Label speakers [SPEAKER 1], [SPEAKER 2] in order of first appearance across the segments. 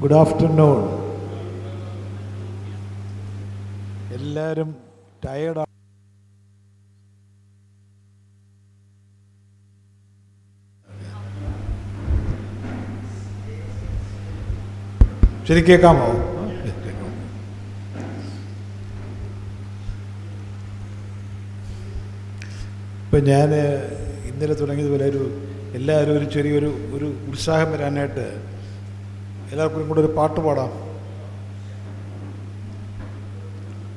[SPEAKER 1] Good afternoon. എല്ലാവരും ടയേർഡാണ്. ശരി കേൾക്കാമോ? ഇപ്പം ഞാൻ ഇന്നലെ തുടങ്ങിയതുപോലെ എല്ലാവരും ഒരു ചെറിയൊരു ഉത്സാഹം വരാനായിട്ട് എല്ലാവർക്കും കൂടെ ഒരു പാട്ട് പാടാം.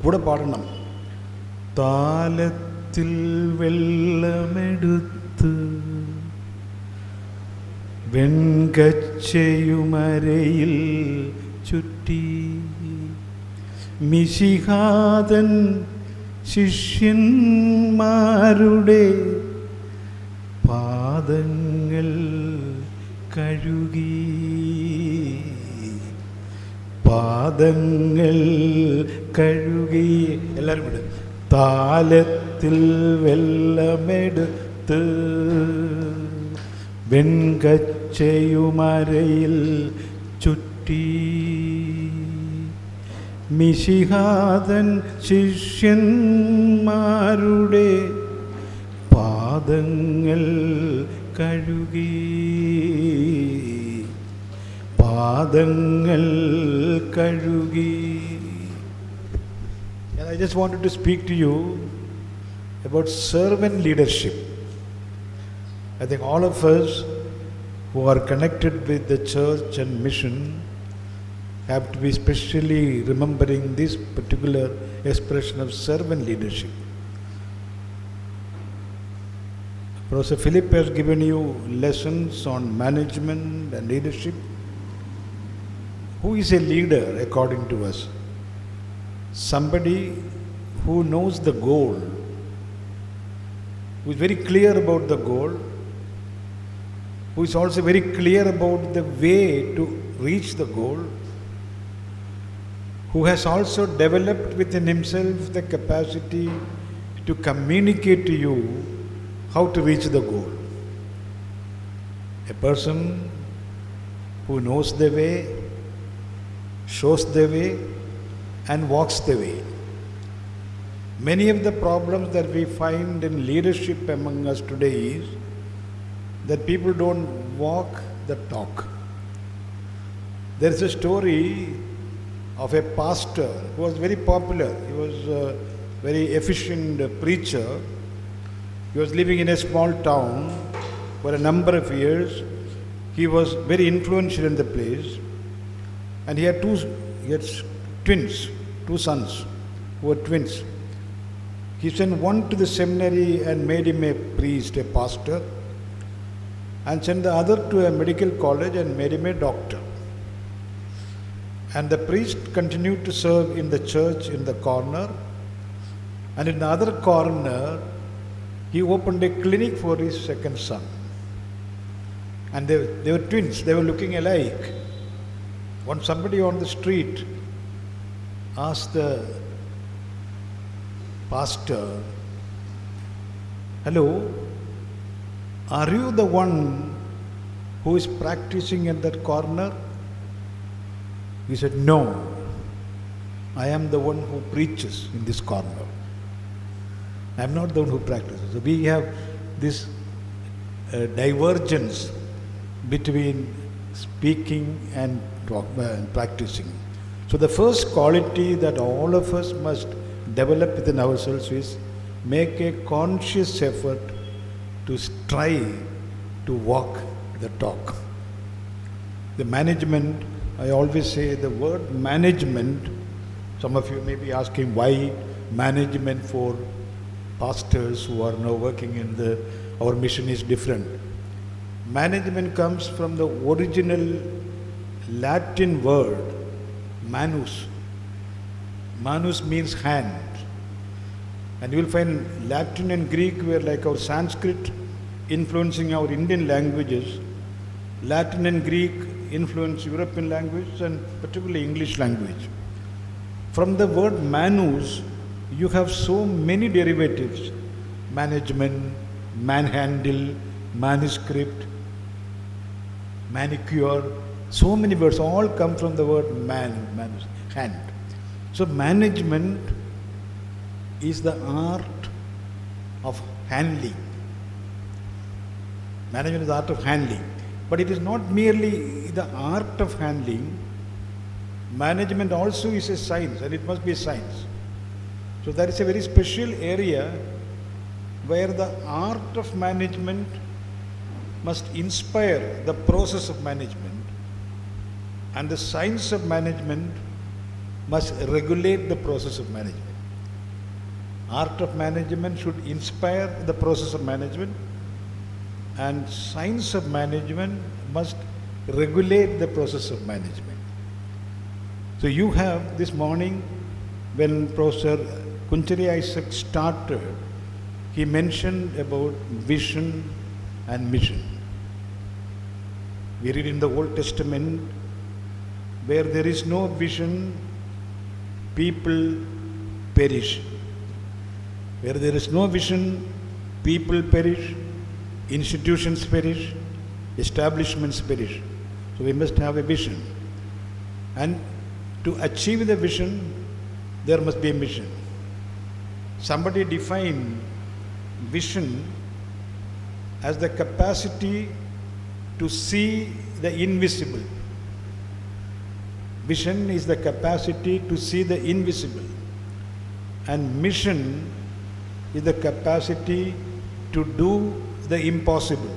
[SPEAKER 1] കൂടെ പാടണം. താലത്തിൽ വെള്ളമെടുത്ത് വെൺകച്ചയുമരയിൽ ചുറ്റി മിശിഹാതൻ ശിഷ്യന്മാരുടെ പാദങ്ങൾ കഴുകി, പാദങ്ങൾ കഴുകി. എല്ലാവരും കൂടെ താലത്തിൽ വെള്ളമെടുത്ത് വെൺകച്ചയുമരയിൽ ചുറ്റി മിശിഹാതൻ ശിഷ്യന്മാരുടെ പാദങ്ങൾ കഴുകി, പാദങ്ങൾ കഴുകി. And I just wanted to speak to you about servant leadership. I think all of us who are connected with the church and mission have to be specially remembering this particular expression of servant leadership. Professor Philip has given you lessons on management and leadership. Who is a leader according to us? Somebody who knows the goal, who is very clear about the goal, who is also very clear about the way to reach the goal, who has also developed within himself the capacity to communicate to you how to reach the goal. A person who knows the way, shows the way, and walks the way. Many of the problems that we find in leadership among us today is that people don't walk the talk. There is a story of a pastor who was very popular. He was a very efficient preacher. He was living in a small town for a number of years. He was very influential in the place, and he had twins, two sons who were twins. He sent one to the seminary and made him a priest, a pastor, and sent the other to a medical college and made him a doctor. And the priest continued to serve in the church in the corner, and in the other corner he opened a clinic for his second son. And they were twins, they were looking alike. When somebody on the street asked the pastor, "Hello, are you the one who is practicing at that corner?" He said, "No, I am the one who preaches in this corner. I am not the one who practices." So we have this divergence between speaking and practicing. So the first quality that all of us must develop within ourselves is make a conscious effort to strive to walk the talk. The management, I always say the word management, some of you may be asking why management for pastors who are now working in our mission is different. Management comes from the original Latin word manus. Manus means hand. And you will find Latin and Greek were like our Sanskrit influencing our Indian languages. Latin and Greek influence European language and particularly English language. From the word manus, you have so many derivatives: management, manhandle, manuscript, manicure, So many words, all come from the word hand. So management is the art of handling. Management is the art of handling. But it is not merely the art of handling. Management also is a science, and it must be a science. So that is a very special area where the art of management must inspire the process of management, and the science of management must regulate the process of management. Art of management should inspire the process of management, and science of management must regulate the process of management. So you have this morning, when Professor Kunchari Isaac started, he mentioned about vision and mission. We read in the Old Testament, where there is no vision, people perish. Where there is no vision, people perish, institutions perish, establishments perish. So we must have a vision. And to achieve the vision, there must be a mission. Somebody defined vision as the capacity to see the invisible. Vision is the capacity to see the invisible, and mission is the capacity to do the impossible.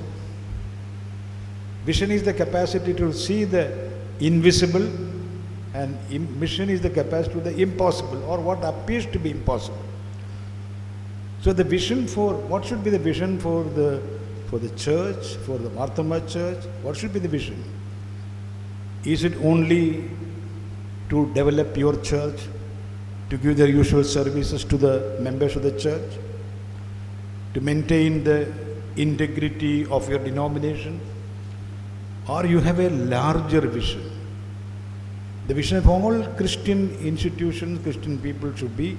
[SPEAKER 1] Vision is the capacity to see the invisible, and mission is the capacity to do the impossible, or what appears to be impossible. So the vision for, what should be the vision for the church, for the Marthoma church? What should be the vision? Is it only to develop your church, to give the usual services to the members of the church, to maintain the integrity of your denomination? Or you have a larger vision? The vision of all Christian institutions, Christian people should be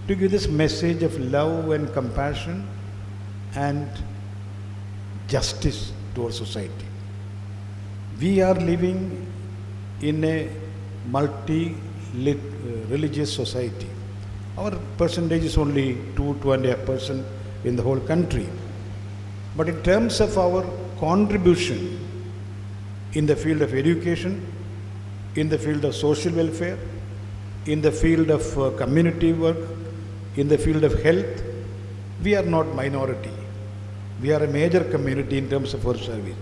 [SPEAKER 1] to give this message of love and compassion and justice to our society. We are living in a multi-religious society. Our percentage is only 2.5% in the whole country. But in terms of our contribution in the field of education, in the field of social welfare, in the field of community work, in the field of health, we are not minority. We are a major community in terms of our service.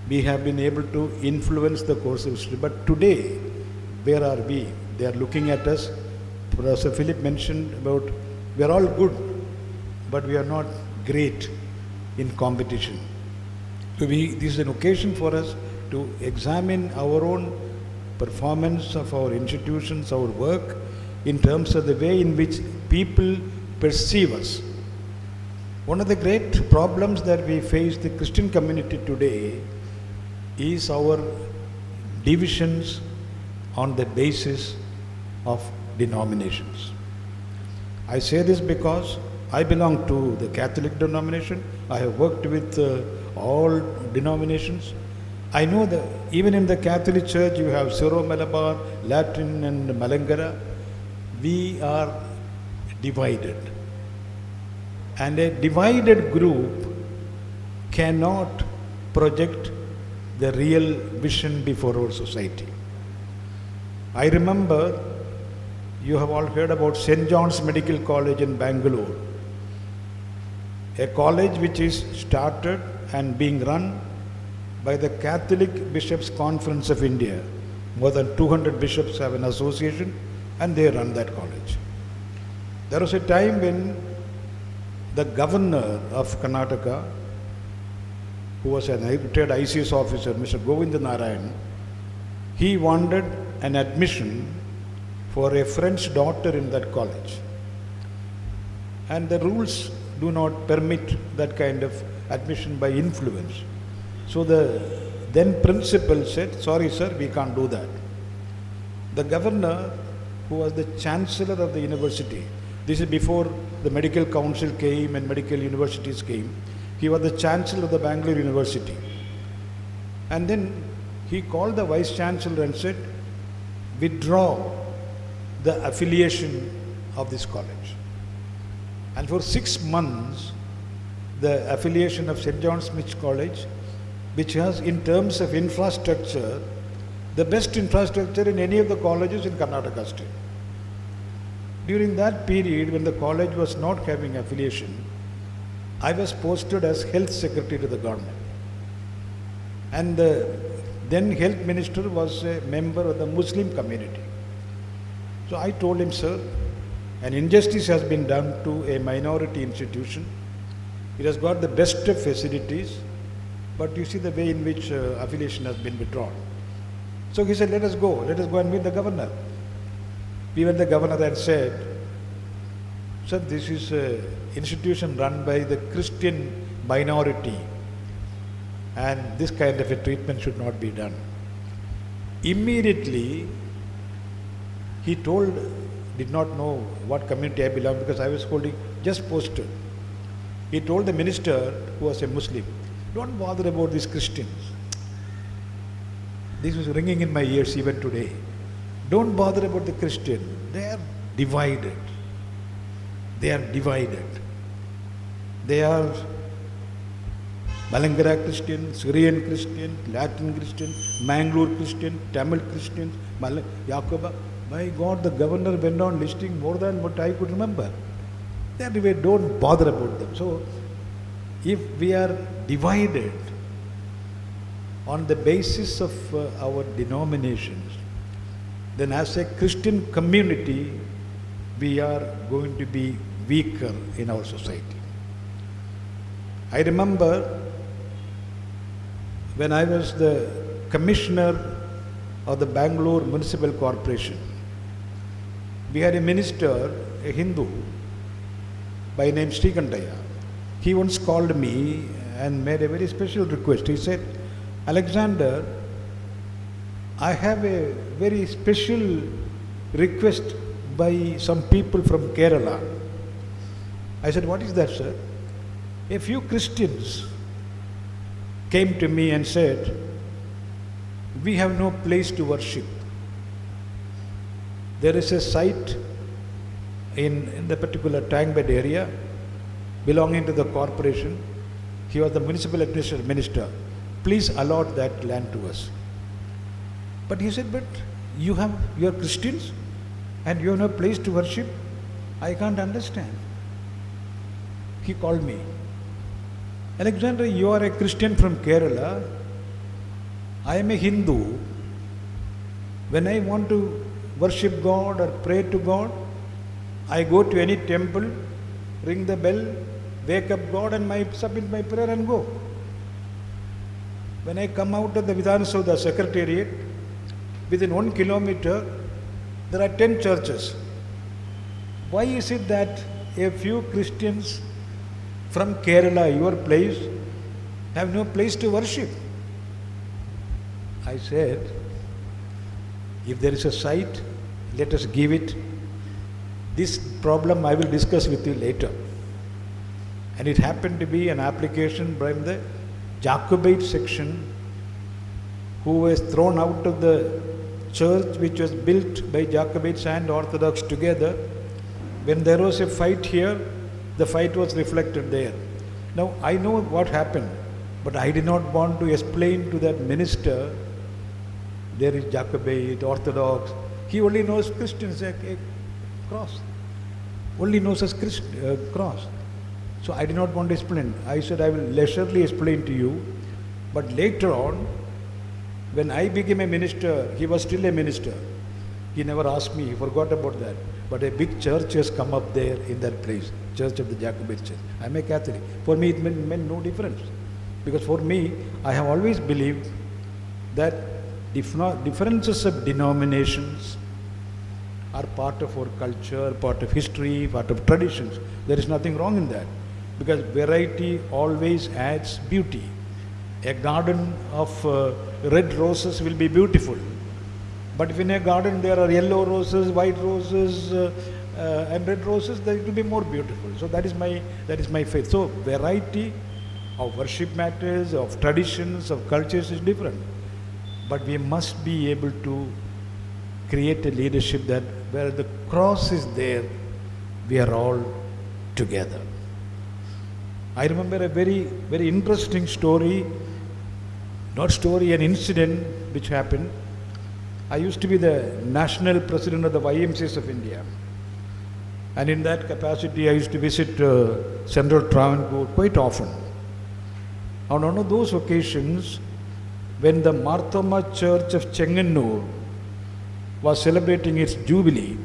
[SPEAKER 1] We have been able to influence the course of history. But today, where are we? They are looking at us. Professor Philip mentioned about, we are all good, but we are not great in competition. So this is an occasion for us to examine our own performance of our institutions, our work, in terms of the way in which people perceive us. One of the great problems that we face the Christian community today is our divisions on the basis of denominations. I say this because I belong to the Catholic denomination. I have worked with all denominations. I know that even in the Catholic Church you have Syro-Malabar, Latin and Malankara. We are divided. And a divided group cannot project the real vision before our society. I remember, you have all heard about St. John's Medical College in Bangalore, a college which is started and being run by the Catholic Bishops' Conference of India. More than 200 bishops have an association and they run that college. There was a time when the governor of Karnataka, who was an retired ICS officer, Mr. Govinda Narayan, he wanted an admission for a French doctor in that college. And the rules do not permit that kind of admission by influence. So the then principal said, sorry sir, we can't do that. The governor, who was the chancellor of the university, this is before the medical council came and medical universities came, he was the chancellor of the Bangalore University. And then he called the Vice Chancellor and said, withdraw the affiliation of this college. And for 6 months, the affiliation of St. John Smith College, which has in terms of infrastructure, the best infrastructure in any of the colleges in Karnataka state. During that period when the college was not having affiliation, I was posted as health secretary to the government. And the then health minister was a member of the Muslim community. So I told him, sir, an injustice has been done to a minority institution. It has got the best of facilities, but you see the way in which affiliation has been withdrawn. So he said, let us go and meet the governor. We went to the governor and said, sir, this is an institution run by the Christian minority, and this kind of a treatment should not be done. Immediately, he did not know what community I belong, because I was holding just posted. He told the minister, who was a Muslim, don't bother about these Christians. This was ringing in my ears even today. Don't bother about the Christian. They are divided. They are divided. They are Malangara Christian, Syrian Christian, Latin Christian, Mangalore Christian, Tamil Christians, Yakoba. My God, the governor went on listing more than what I could remember. That way, don't bother about them. So, if we are divided on the basis of our denominations, then as a Christian community, we are going to be weaker in our society. I remember when I was the commissioner of the Bangalore Municipal Corporation, we had a minister, a Hindu, by name Srikantaya. He once called me and made a very special request. He said, Alexander, I have a very special request by some people from Kerala. I said, what is that, sir? A few Christians came to me and said, we have no place to worship. There is a site in the particular Tangbed area belonging to the corporation. He was the municipal administrative minister. Please allot that land to us. But he said, but you are Christians and you have no place to worship? I can't understand. He called me. Alexander, you are a Christian from Kerala. I am a Hindu. When I want to worship God or pray to God, I go to any temple, ring the bell, wake up God and submit my prayer and go. When I come out of the Vidhan Saudha Secretariat, within 1 kilometer, there are 10 churches. Why is it that a few Christians from Kerala, your place, have no place to worship? I said, if there is a site, let us give it. This problem I will discuss with you later. And it happened to be an application by the Jacobite section, who was thrown out of the church which was built by Jacobites and Orthodox together. When there was a fight here, the fight was reflected there. Now I know what happened, but I did not want to explain to that minister, there is Jacobite, Orthodox. He only knows Christians, a cross. Only knows as cross. So I did not want to explain. I said I will leisurely explain to you. But later on, when I became a minister, he was still a minister. He never asked me, he forgot about that. But a big church has come up there in that place, Church of the Jacobite Church. I am a Catholic. For me, it meant no difference. Because for me, I have always believed that differences of denominations are part of our culture, part of history, part of traditions. There is nothing wrong in that. Because variety always adds beauty. A garden of red roses will be beautiful. But if in a garden there are yellow roses, white roses, and red roses, then it will be more beautiful. So that is my faith. So variety of worship matters, of traditions, of cultures is different. But we must be able to create a leadership that where the cross is there, we are all together. I remember a very, very interesting story, an incident which happened. I used to be the national president of the YMCAs of India. And in that capacity, I used to visit Central Travancore quite often. On one of those occasions, when the Marthoma Church of Chengannur was celebrating its jubilee,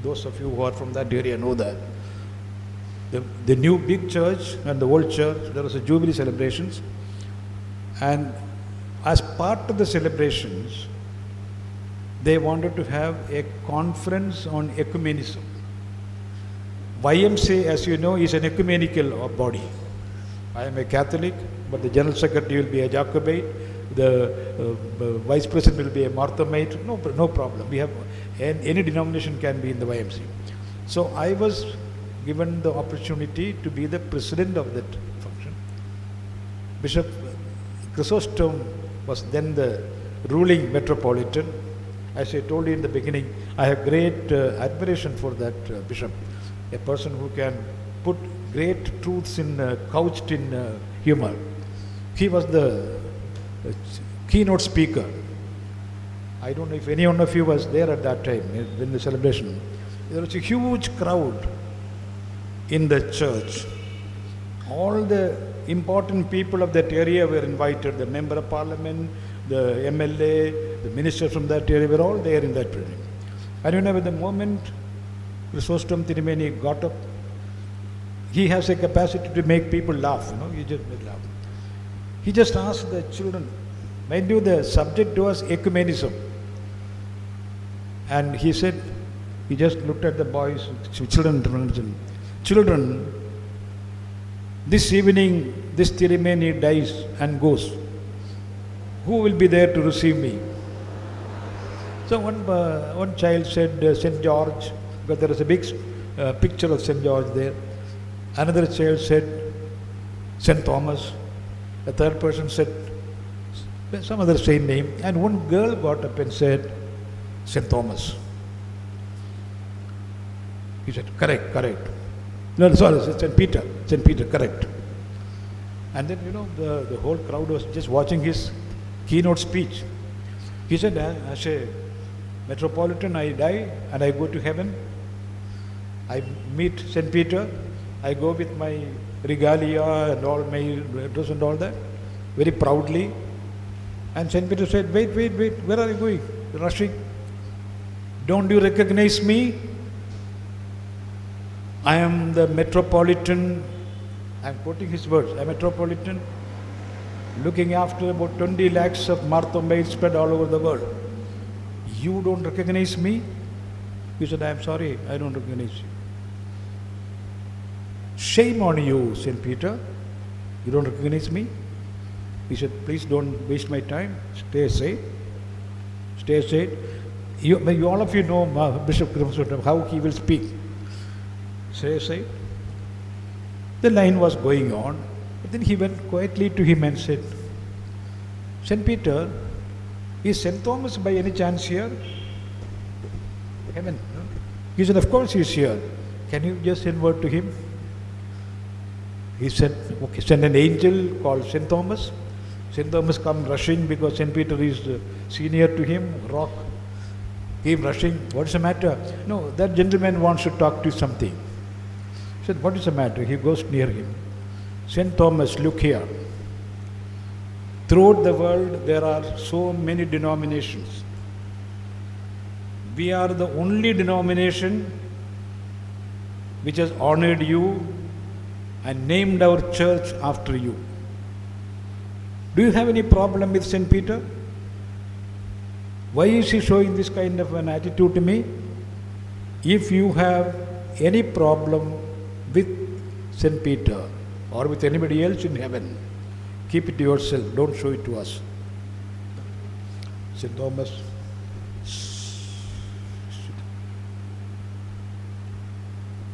[SPEAKER 1] those of you who are from that area know that, the new big church and the old church, there was a jubilee celebrations. And as part of the celebrations, they wanted to have a conference on ecumenism. YMCA, as you know, is an ecumenical body. I am a Catholic, but the General Secretary will be a Jacobite, the Vice President will be a Marthomite, no problem. We have, any denomination can be in the YMCA. So I was given the opportunity to be the president of that function. Bishop Chrysostom was then the ruling metropolitan. As I told you in the beginning, I have great admiration for that bishop, a person who can put great truths couched in humor. He was the keynote speaker. I don't know if any one of you was there at that time in the celebration. There was a huge crowd in the church. All the important people of that area were invited, the member of parliament, the MLA, the ministers from that area were all there in that building. And you know, at the moment Chrysostom Tirumeni got up, he has a capacity to make people laugh, he just made laugh. He just asked the children, mind you, the subject was ecumenism. And he said, he just looked at the boys, children, this evening, this Tirumeni dies and goes. Who will be there to receive me? So one child said St. George, because there is a big picture of St. George there. Another child said St. Thomas. A third person said some other same name. And one girl got up and said St. Thomas. He said, correct. No, sorry, St. Peter, correct. And then, the whole crowd was just watching his keynote speech. He said, as a metropolitan, I die and I go to heaven. I meet St. Peter. I go with my regalia and all my dress and all that, very proudly. And St. Peter said, wait, where are you going? You're rushing. Don't you recognize me? I am the metropolitan, I'm quoting his words, a metropolitan looking after about 20 lakhs of Marthomites spread all over the world. You don't recognize me? He said, I am sorry, I don't recognize you. Shame on you, St. Peter. You don't recognize me? He said, please don't waste my time. Stay safe. You all of you know Bishop Chrysostom, how he will speak. Stay safe. The line was going on. But then he went quietly to him and said, St. Peter, is St. Thomas by any chance here? Heaven. No? He said, of course he is here. Can you just send word to him? He said, okay, send an angel called St. Thomas. St. Thomas come rushing because St. Peter is senior to him, rock. Came rushing. What's the matter? No, that gentleman wants to talk to you something. He said, what is the matter? He goes near him. St. Thomas, look here. Throughout the world, there are so many denominations. We are the only denomination which has honored you and named our church after you. Do you have any problem with St. Peter? Why is he showing this kind of an attitude to me? If you have any problem with St. Peter or with anybody else in heaven, keep it to yourself, don't show it to us. St. Thomas,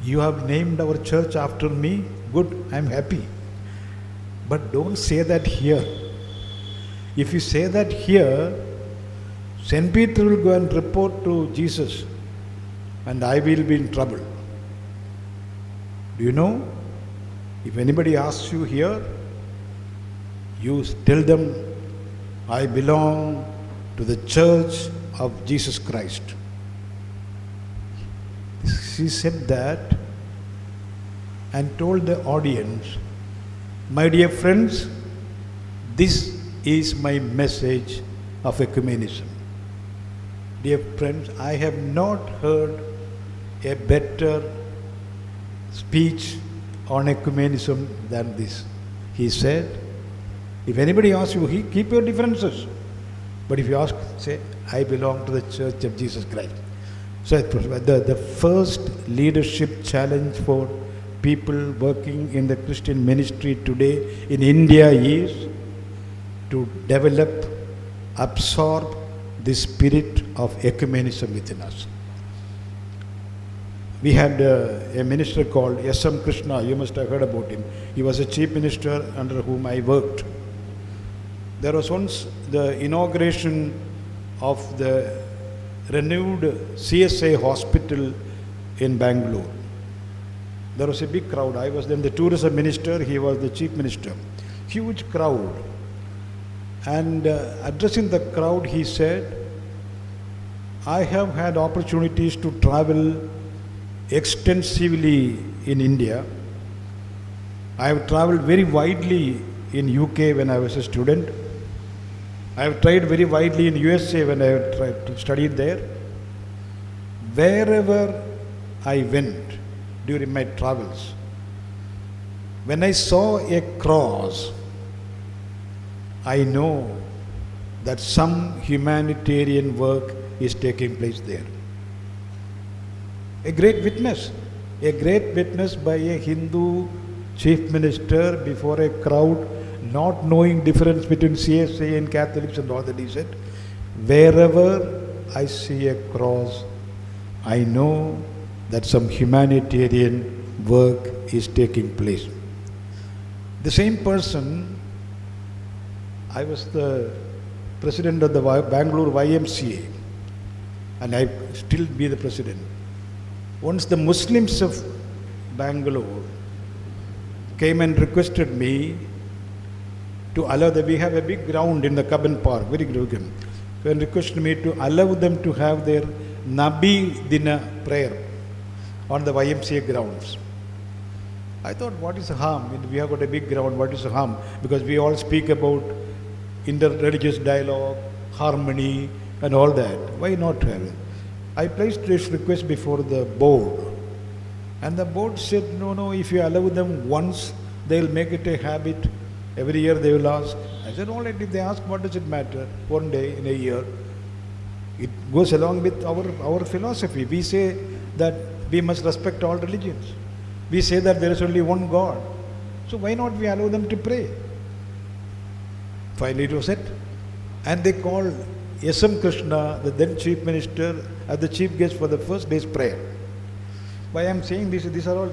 [SPEAKER 1] you have named our church after me, good, I am happy. But don't say that here. If you say that here, St. Peter will go and report to Jesus, and I will be in trouble. Do you know? If anybody asks you here, you tell them, I belong to the Church of Jesus Christ. She said that and told the audience, my dear friends, this is my message of ecumenism. Dear friends, I have not heard a better speech on ecumenism than this. He said, if anybody asks you, keep your differences. But if you ask, say, I belong to the Church of Jesus Christ. So the first leadership challenge for people working in the Christian ministry today in India is to develop, absorb the spirit of ecumenism within us. We had a minister called S.M. Krishna. You must have heard about him. He was a chief minister under whom I worked. There was once the inauguration of the renewed CSI hospital in Bangalore. There was a big crowd. I was then the tourism minister. He was the chief minister. Huge crowd. And addressing the crowd, he said, I have had opportunities to travel extensively in India. I have traveled very widely in UK when I was a student. I have tried very widely in USA when I tried to study there. Wherever I went during my travels, when I saw a cross, I know that some humanitarian work is taking place there. A great witness by a Hindu chief minister before a crowd, not knowing difference between CSI and Catholics and all that. He said, wherever I see a cross, I know that some humanitarian work is taking place. The same person, I was the president of the Bangalore YMCA, and I still be the president. Once the Muslims of Bangalore came and requested me to allow them, we have a big ground in the Cubbon Park, very big, and requested me to allow them to have their Nabi Dina prayer on the YMCA grounds. I thought, what is the harm? We have got a big ground, what is the harm? Because we all speak about inter-religious dialogue, harmony, and all that. Why not have it? I placed this request before the board, and the board said, no, if you allow them once, they will make it a habit. Every year they will ask. I said, all right, if they ask, what does it matter? One day in a year. It goes along with our philosophy. We say that we must respect all religions. We say that there is only one God. So why not we allow them to pray? Finally it was set. And they called S.M. Krishna, the then chief minister, as the chief guest for the first day's prayer. Why I am saying this, these are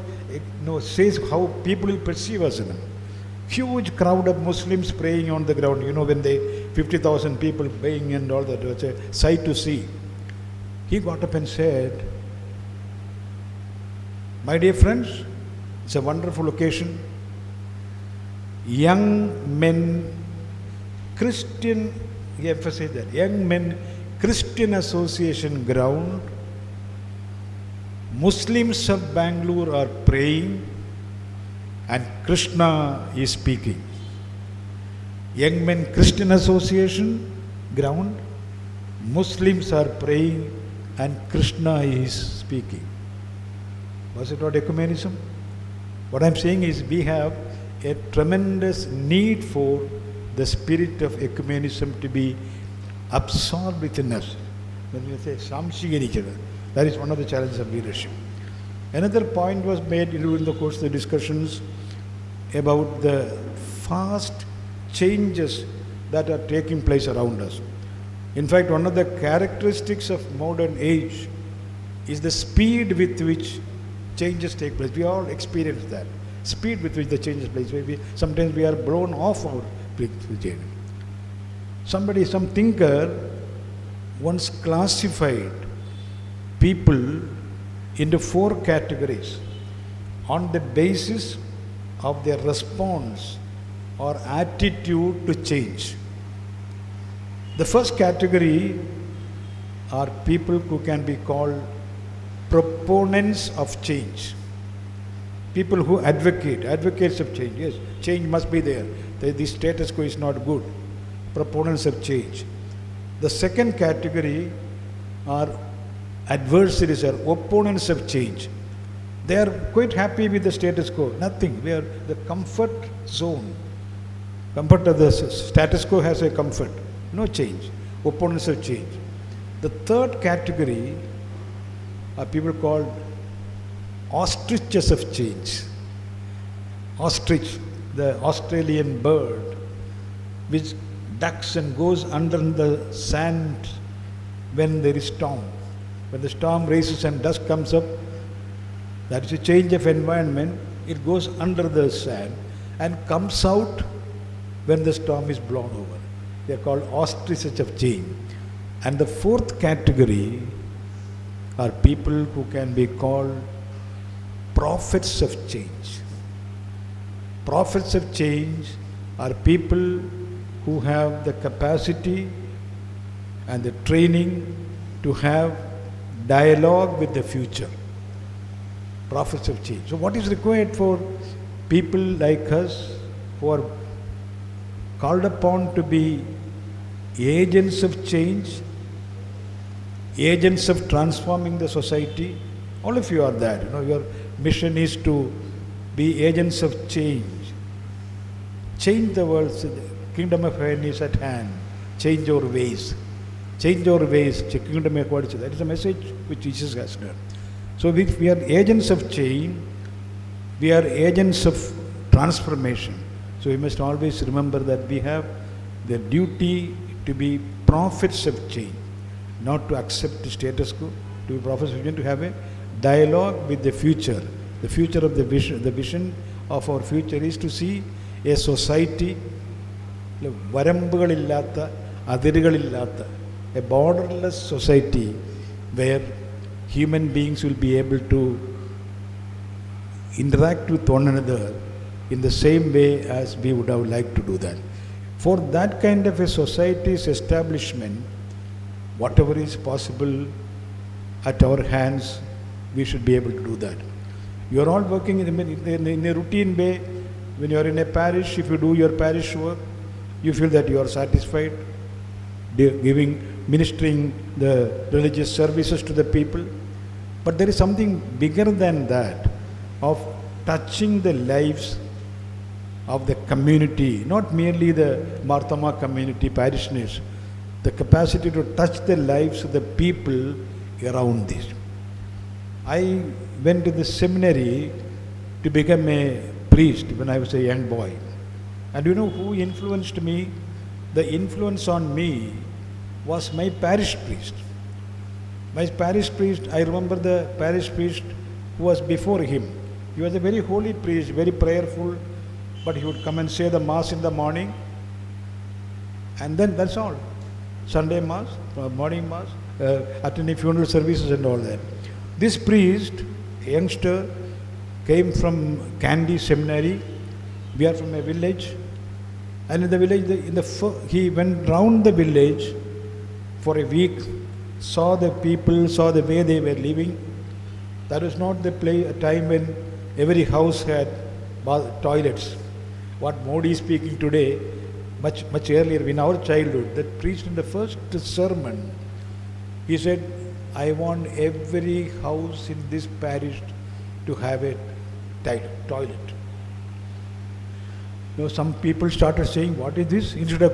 [SPEAKER 1] all, says how people will perceive us in them. Huge crowd of Muslims praying on the ground. When 50,000 people praying and all that, it was a sight to see. He got up and said, my dear friends, it's a wonderful occasion. Young men, Christian, he emphasized that, young men, Christian Association ground, Muslims of Bangalore are praying, and Krishna is speaking. Young Men Christian Association ground, Muslims are praying, and Krishna is speaking. Was it not ecumenism? What I am saying is we have a tremendous need for the spirit of ecumenism to be absorbed within us. When we say samshigarichana, that is one of the challenges of leadership. Another point was made during the course of the discussions about the fast changes that are taking place around us. In fact, one of the characteristics of modern age is the speed with which changes take place. We all experience that. Speed with which the changes take place. Sometimes we are blown off our change. Some thinker once classified people into 4 categories on the basis of their response or attitude to change. The first category are people who can be called proponents of change. People who advocates of change. Yes, change must be there. The status quo is not good. Proponents of change. The second category are adversaries or opponents of change. They are quite happy with the status quo. Nothing. We are the comfort zone. Comfort of the status quo has a comfort. No change. Opponents of change. The third category are people called ostriches of change. Ostrich, the Australian bird, which ducks and goes under the sand when there is storm. When the storm races and dust comes up, that is a change of environment. It goes under the sand and comes out when the storm is blown over. They are called ostriches of change. And the fourth category are people who can be called prophets of change. Prophets of change are people who have the capacity and the training to have dialogue with the future. Prophets of change. So what is required for people like us who are called upon to be agents of change, agents of transforming the society? All of you are that. Your mission is to be agents of change. Change the world. The kingdom of heaven is at hand. Change your ways. Change your ways. Kingdom of God. That is the message which Jesus has done. So we are agents of change. We are agents of transformation. So we must always remember that we have the duty to be prophets of change, not to accept the status quo, to be prophets of change, to have a dialogue with the future. The future of the vision of our future is to see a society, varambugalillatta, adirugalillatta, a borderless society where human beings will be able to interact with one another in the same way as we would have liked to do that. For that kind of a society's establishment, whatever is possible at our hands, we should be able to do that. You are all working in a routine way. When you are in a parish, if you do your parish work, you feel that you are satisfied, ministering the religious services to the people. But there is something bigger than that, of touching the lives of the community, not merely the Marthoma community, parishioners, the capacity to touch the lives of the people around this. I went to the seminary to become a priest when I was a young boy. And you know who influenced me? The influence on me was my parish priest. My parish priest, I remember the parish priest who was before him. He was a very holy priest, very prayerful, but he would come and say the Mass in the morning, and then that's all. Sunday Mass, morning Mass, attending funeral services and all that. This priest, a youngster, came from Kandy Seminary. We are from a village, and in the village, he went round the village for a week, saw the people, saw the way they were living. That was not the time when every house had toilets. What Modi is speaking today, much earlier in our childhood, that preached in the first sermon, he said, I want every house in this parish to have a toilet. Some people started saying, what is this? Instead of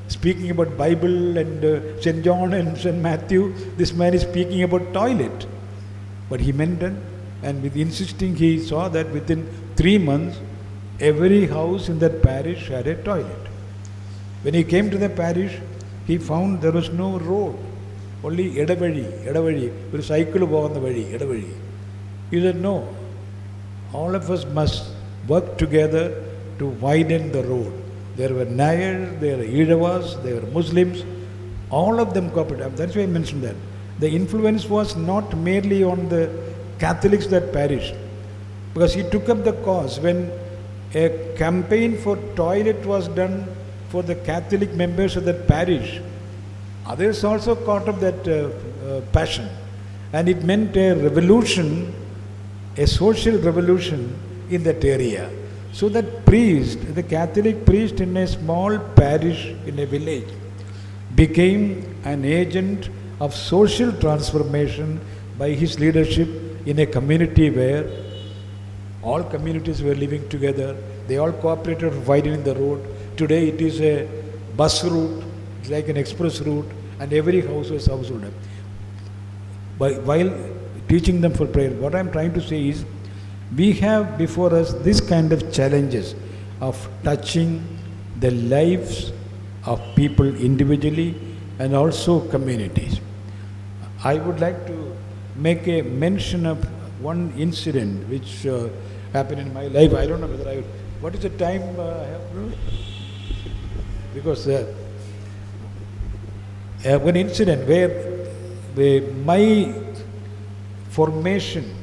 [SPEAKER 1] speaking about Bible and St. John and St. Matthew, this man is speaking about toilet. But he meant it, and with insisting, he saw that within 3 months, every house in that parish had a toilet. When he came to the parish, he found there was no road, only edavali, with a cycle on the valley, edavali. He said, no, all of us must work together to widen the road. There were Nayars, there were Idavas, there were Muslims. All of them cooperated. That's why I mentioned that. The influence was not merely on the Catholics that parish, because he took up the cause when a campaign for toilet was done for the Catholic members of that parish. Others also caught up that passion, and it meant a revolution, a social revolution in that area. So that priest, the Catholic priest in a small parish in a village, became an agent of social transformation by his leadership in a community where all communities were living together. They all cooperated for widening the road. Today it is a bus route, it's like an express route, and every house was householder. While teaching them for prayer, what I am trying to say is, we have before us this kind of challenges of touching the lives of people individually and also communities. I would like to make a mention of one incident which happened in my life. I don't know whether what is the time I have? Because one incident where my formation,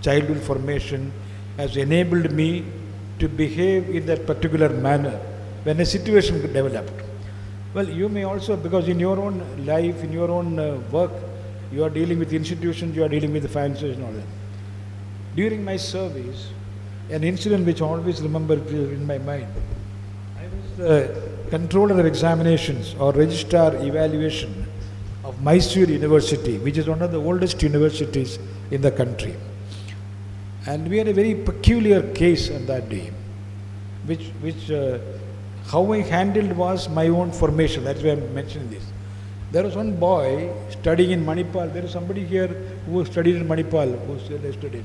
[SPEAKER 1] childhood formation, has enabled me to behave in that particular manner when a situation developed. Well, you may also, because in your own life, in your own work, you are dealing with institutions, you are dealing with the finances and all that. During my service, an incident which I always remember in my mind, I was the controller of examinations or registrar evaluation of Mysore University, which is one of the oldest universities in the country. And we had a very peculiar case on that day, which how I handled was my own formation. That's why I'm mentioning this. There was one boy studying in Manipal. There is somebody here who studied in Manipal, who said yesterday,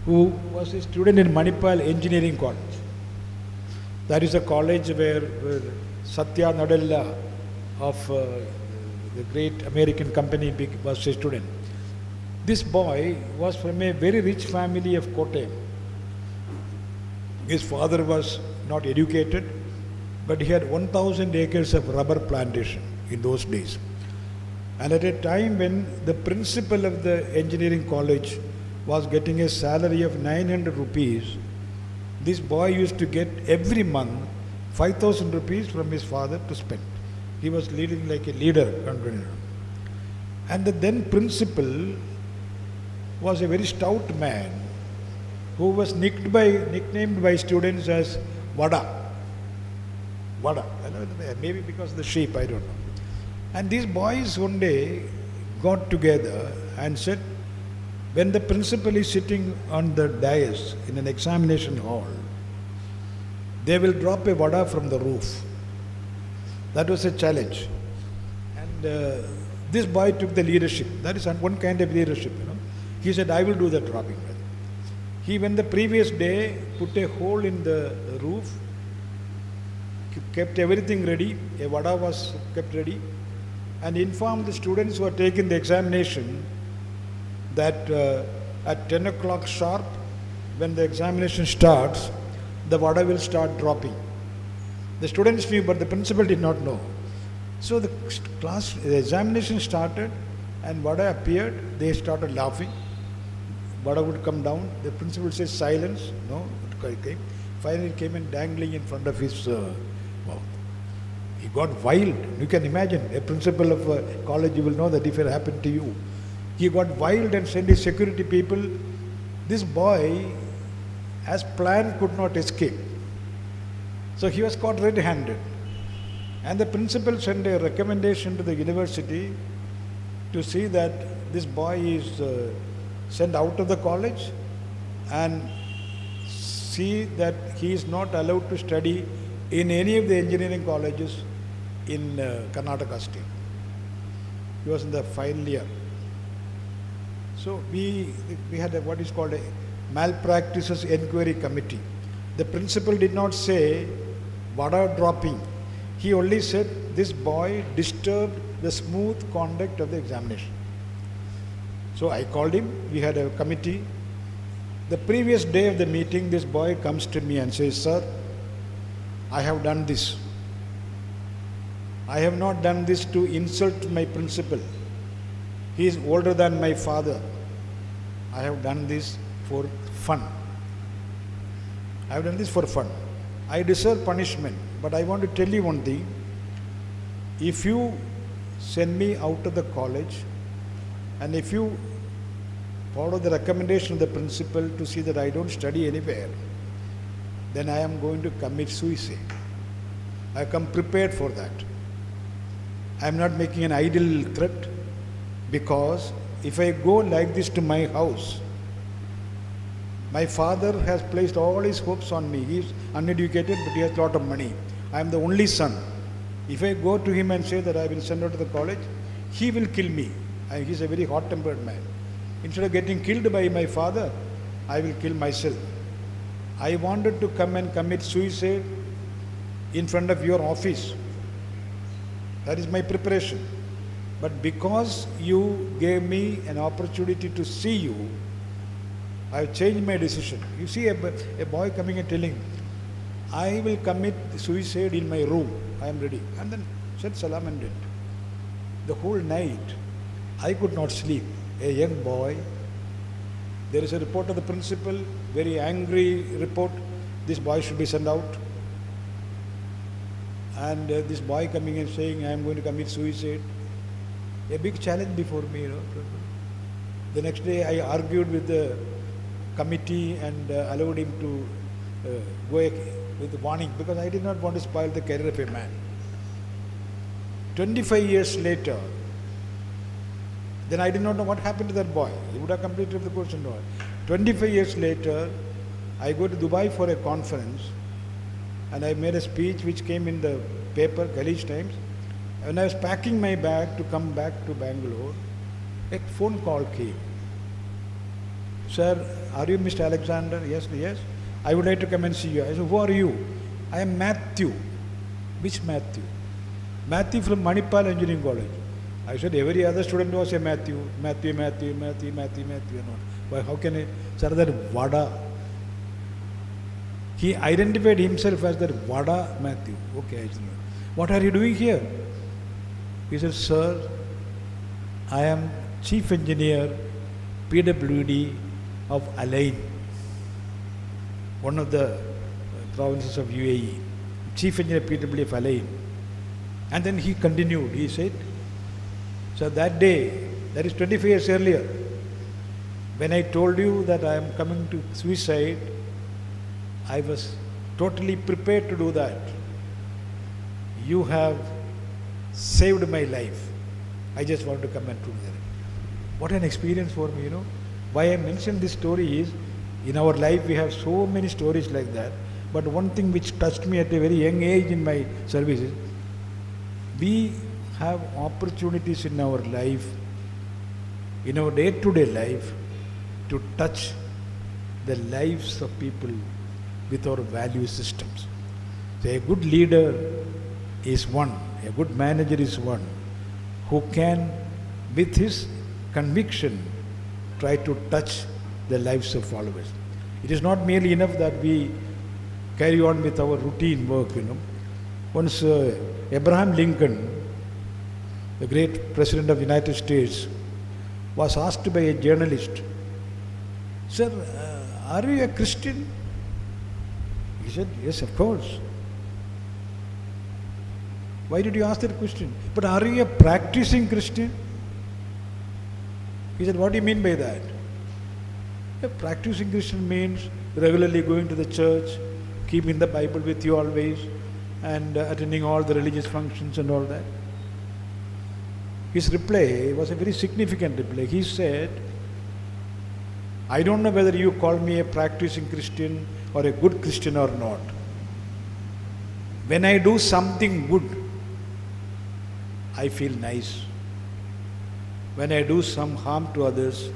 [SPEAKER 1] who was a student in Manipal Engineering College. That is a college where Satya Nadella of the great American company was a student. This boy was from a very rich family of Kottayam. His father was not educated, but he had 1,000 acres of rubber plantation in those days. And at a time when the principal of the engineering college was getting a salary of 900 rupees, this boy used to get every month 5,000 rupees from his father to spend. He was leading like a leader. And the then principal was a very stout man who was nicknamed by students as Vada. Vada. Maybe because of the sheep, I don't know. And these boys one day got together and said, when the principal is sitting on the dais in an examination hall, they will drop a vada from the roof. That was a challenge. And this boy took the leadership. That is one kind of leadership, He said, I will do the dropping. He, when the previous day, put a hole in the roof, kept everything ready, a vada was kept ready, and informed the students who had taken the examination that at 10 o'clock sharp, when the examination starts, the vada will start dropping. The students knew, but the principal did not know. So the examination started, and vada appeared. They started laughing. Vada would come down. The principal says, silence. No, it came. Finally, it came and dangling in front of his mouth. He got wild. You can imagine, a principal of a college, you will know that if it happened to you. He got wild and sent his security people. This boy, as planned, could not escape. So he was caught red-handed. And the principal sent a recommendation to the university to see that this boy is sent out of the college and see that he is not allowed to study in any of the engineering colleges in Karnataka state. He was in the final year. So we had what is called a malpractices inquiry committee. The principal did not say vada dropping. He only said this boy disturbed the smooth conduct of the examination. So I called him. We had a committee. The previous day of the meeting, this boy comes to me and says, sir, I have done this. I have not done this to insult my principal. He is older than my father. I have done this for fun. I have done this for fun. I deserve punishment, but I want to tell you one thing. If you send me out of the college, and if you follow the recommendation of the principal to see that I don't study anywhere, then I am going to commit suicide. I come prepared for that. I am not making an idle threat, because if I go like this to my house, my father has placed all his hopes on me. He is uneducated, but he has a lot of money. I am the only son. If I go to him and say that I will send out to the college, he will kill me. And he is a very hot-tempered man. Instead of getting killed by my father, I will kill myself. I wanted to come and commit suicide in front of your office. That is my preparation. But because you gave me an opportunity to see you, I have changed my decision. You see a boy coming and telling, I will commit suicide in my room. I am ready. And then said salam and went. The whole night, I could not sleep. A young boy. There is a report of the principal, very angry report. This boy should be sent out. And this boy coming and saying, I am going to commit suicide. A big challenge before me, The next day I argued with the committee and allowed him to go with warning, because I did not want to spoil the career of a man. 25 years later, then I did not know what happened to that boy. He would have completed the course and all. 25 years later, I go to Dubai for a conference, and I made a speech which came in the paper, Khaleej Times. When I was packing my bag to come back to Bangalore, a phone call came. Sir, are you Mr. Alexander? Yes, yes. I would like to come and see you. I said, who are you? I am Matthew. Which Matthew? Matthew from Manipal Engineering College. I said, every other student was a Matthew. Matthew. And all. Why, how can I? Sir, that Vada. He identified himself as that Vada Matthew. Okay, I said, what are you doing here? He said, sir, I am Chief Engineer, PWD of Alain, one of the provinces of UAE. Chief Engineer, PWD of Alain. And then he continued, he said, so that day, that is 25 years earlier, when I told you that I am coming to suicide, I was totally prepared to do that. You have saved my life. I just want to come and do that. What an experience for me, Why I mentioned this story is, in our life we have so many stories like that. But one thing which touched me at a very young age in my service is, we have opportunities in our life, in our day-to-day life, to touch the lives of people with our value systems. So a good leader is one, a good manager is one, who can, with his conviction, try to touch the lives of followers. It is not merely enough that we carry on with our routine work, Once Abraham Lincoln, the great president of the United States, was asked by a journalist, sir, are you a Christian? He said, yes, of course. Why did you ask that question? But are you a practicing Christian? He said, what do you mean by that? A practicing Christian means regularly going to the church, keeping the Bible with you always, and attending all the religious functions and all that. His reply was a very significant reply. He said, I don't know whether you call me a practicing Christian or a good Christian or not. When I do something good, I feel nice. When I do some harm to others,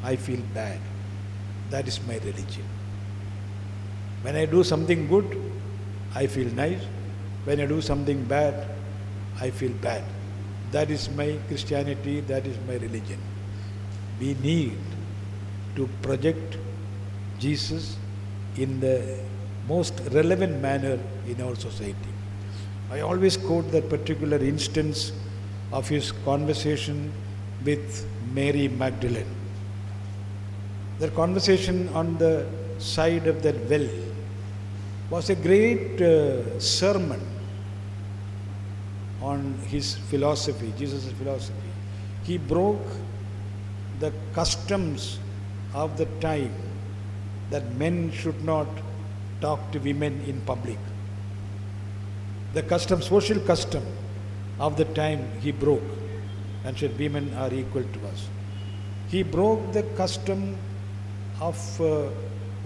[SPEAKER 1] I feel bad. That is my religion. When I do something good, I feel nice. When I do something bad, I feel bad. That is my Christianity, that is my religion. We need to project Jesus in the most relevant manner in our society. I always quote that particular instance of his conversation with Mary Magdalene. That conversation on the side of that well was a great sermon on his philosophy, Jesus' philosophy. He broke the customs of the time that men should not talk to women in public. The custom, social custom of the time he broke and said women are equal to us. He broke the custom of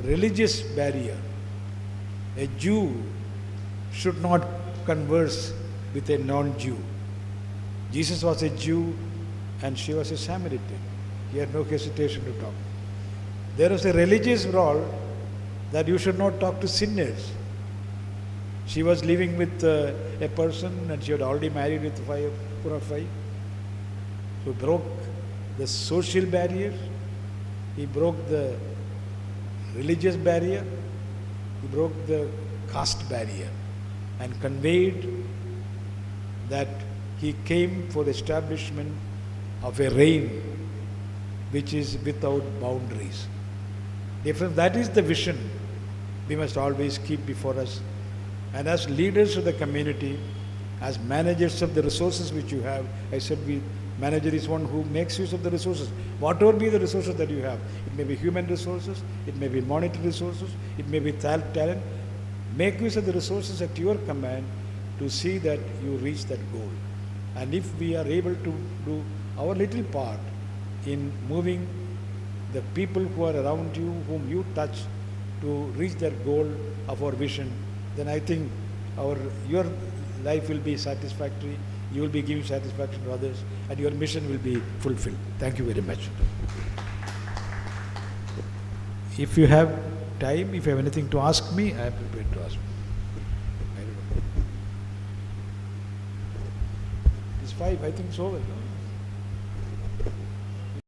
[SPEAKER 1] religious barrier. A Jew should not converse with a non-Jew. Jesus was a Jew and she was a Samaritan. He had no hesitation to talk. There was a religious rule that you should not talk to sinners. She was living with a person and she had already married with 4 or 5. So he broke the social barrier, he broke the religious barrier, he broke the caste barrier and conveyed that he came for the establishment of a reign which is without boundaries. Therefore, that is the vision we must always keep before us. And as leaders of the community, as managers of the resources which you have, I said manager is one who makes use of the resources. Whatever be the resources that you have, it may be human resources, it may be monetary resources, it may be talent. Make use of the resources at your command to see that you reach that goal. And if we are able to do our little part in moving the people who are around you, whom you touch, to reach that goal of our vision, then I think your life will be satisfactory, you will be giving satisfaction to others, and your mission will be fulfilled. Thank you very much. If you have time, if you have anything to ask me, I am prepared to ask. It's 5, I think so.